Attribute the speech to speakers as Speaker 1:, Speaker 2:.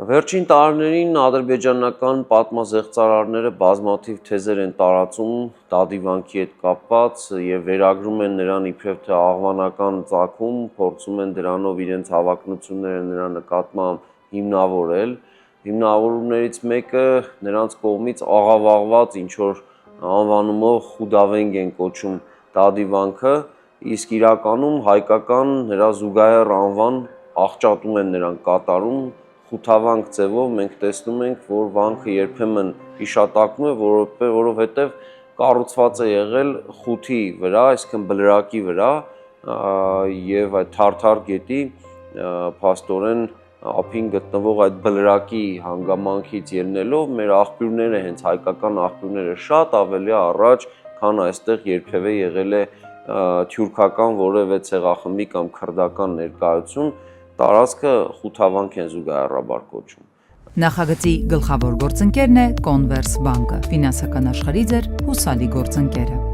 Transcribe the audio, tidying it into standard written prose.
Speaker 1: Վերջին տարիներին ադրբեջանական պատմազեղծարարները բազմաթիվ թեզեր են տարածում Դադիվանքի հետ կապված եւ վերագրում են նրան իբրև թե աղվանական ծագում, փորձում են դրանով իրենց հավակնությունները նրա նկատմամբ հիմնավորել։ Հիմնավորումներից մեկը նրանց կողմից աղավաղված ինչ որ անվանումով Խուդավենգ են կոչում Դադիվանքը, իսկ իրականում հայկական նրա զուգահեռ անվան աղճատում են նրան կատարում խութավանք ձևով մենք տեսնում ենք, որ վանքը երբեմն հիշատակվում է, որովհետև կառուցված է եղել խութի վրա, այսինքն բլրակի վրա, եւ այդ Թարթար գետի փաստորեն ափին գտնվող այդ բլրակի հանգամանքից ելնելով մեր աղբյուրները, հենց հայկական աղբյուրները շատ ավելի առաջ, քան այստեղ երբևէ եղել է թյուրքական որևէ ցեղախմբի կամ քրդական ներկայություն, տարածքը խութավանք են զուգահեռաբար կոչում։
Speaker 2: Նախագծի գլխավոր գործընկերն է Կոնվերս բանկը, ֆինանսական աշխարհի ձեր հուսալի գործընկերը։